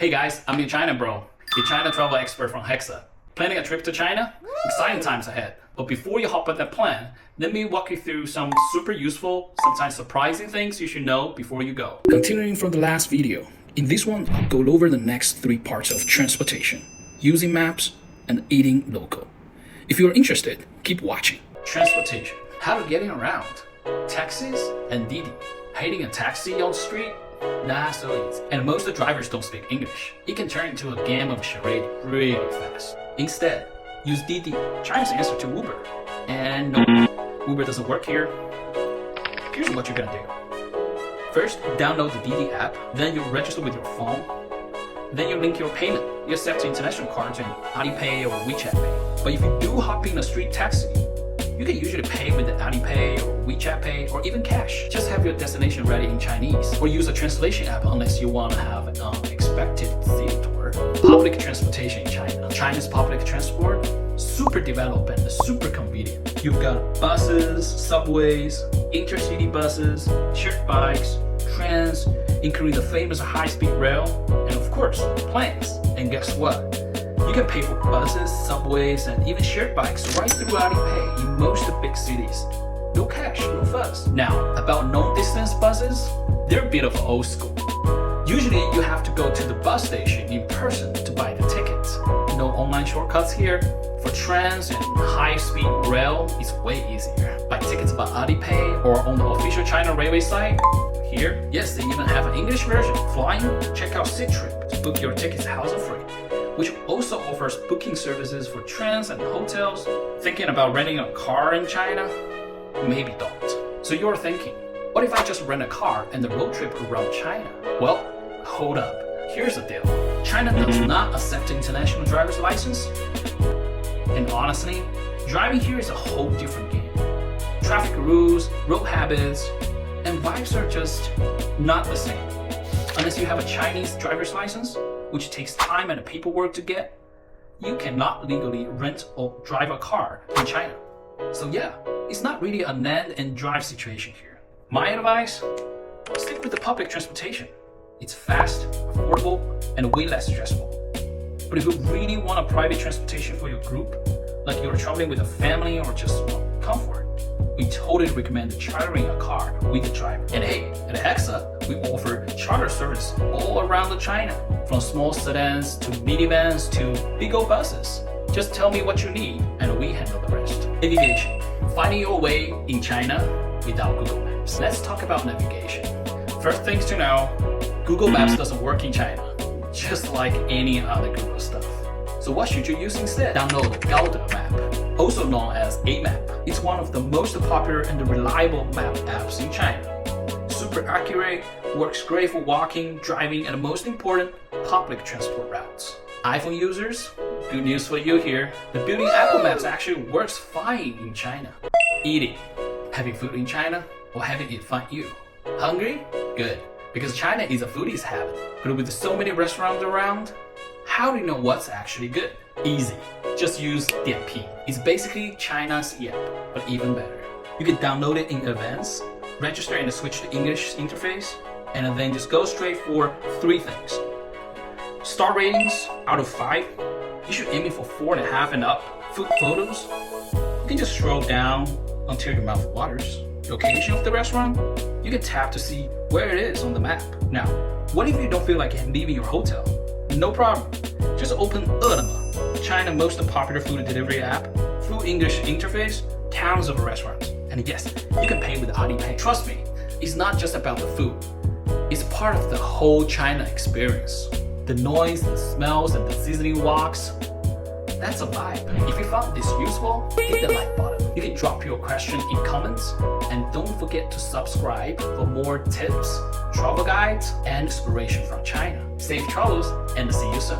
Hey guys, I'm your China bro, your China travel expert from Hexa. Planning a trip to China? Exciting times ahead. But before you hop on that plan, let me walk you through some super useful, sometimes surprising things you should know before you go. Continuing from the last video, in this one, I'll go over the next 3 parts of transportation, using maps and eating local. If you're interested, keep watching. Transportation, how to getting around. Taxis and Didi. Hating a taxi on the street? Nah, so easy. And most of the drivers don't speak English. It can turn into a game of charade really fast. Instead, use Didi, China's answer to Uber. And no, Uber doesn't work here. Here's what you're gonna do. First, download the Didi app, then you register with your phone. Then you link your payment. You accept international cards and Alipay or WeChat Pay. But if you do hop in a street taxi, you can usually pay with the Alipay or WeChat Pay or even cash. Just have your destination ready in Chinese or use a translation app unless you want to have an unexpected city tour. Public transportation in China. China's public transport, super developed and super convenient. You've got buses, subways, intercity buses, shared bikes, trains, including the famous high-speed rail, and of course, planes. And guess what? You can pay for buses, subways, and even shared bikes right through Alipay in most big cities. No cash, no fuss. Now, about long-distance buses, they're a bit of old school. Usually, you have to go to the bus station in person to buy the tickets. No online shortcuts here. For trains and high-speed rail, it's way easier. Buy tickets by Alipay or on the official China Railway site. Here, yes, they even have an English version. Flying, check out Ctrip to book your tickets hassle-free, which also offers booking services for trains and hotels. Thinking about renting a car in China? Maybe don't. So you're thinking, what if I just rent a car and the road trip around China? Well, hold up. Here's the deal. China does not accept international driver's license. And honestly, driving here is a whole different game. Traffic rules, road habits, and vibes are just not the same. Unless you have a Chinese driver's license, which takes time and paperwork to get, you cannot legally rent or drive a car in China. So yeah, it's not really a land and drive situation here. My advice, stick with the public transportation. It's fast, affordable, and way less stressful. But if you really want a private transportation for your group, like you're traveling with a family or just comfort, we totally recommend chartering a car with the driver. And hey, at Hexa, we offer charter service all around China, from small sedans to minivans to big old buses. Just tell me what you need and we handle the rest. Navigation. Finding your way in China without Google Maps. Let's talk about navigation. First things to know, Google Maps doesn't work in China, just like any other Google stuff. So what should you use instead? Download Gaode Map, also known as A-Map. It's one of the most popular and reliable map apps in China. Super accurate, works great for walking, driving, and most important, public transport routes. iPhone users, good news for you here. The built-in Apple Maps actually works fine in China. Eating. Having food in China or having it find you? Hungry? Good. Because China is a foodie's habit. But with so many restaurants around, how do you know what's actually good? Easy. Just use Dianpi. It's basically China's Yelp, but even better. You can download it in advance, register and switch to English interface, and then just go straight for 3 things. Star ratings out of 5. You should aim it for 4.5 and up. Food photos. You can just scroll down until your mouth waters. Location of the restaurant. You can tap to see where it is on the map. Now, what if you don't feel like leaving your hotel? No problem. Just open Ele.me, China's most popular food delivery app, full English interface, tons of restaurants. And yes, you can pay with Alipay. Trust me, it's not just about the food. It's part of the whole China experience. The noise, the smells, and the sizzling walks. That's a vibe. If you found this useful, hit the like button. You can drop your question in comments. And don't forget to subscribe for more tips, travel guides, and inspiration from China. Safe travels and see you soon.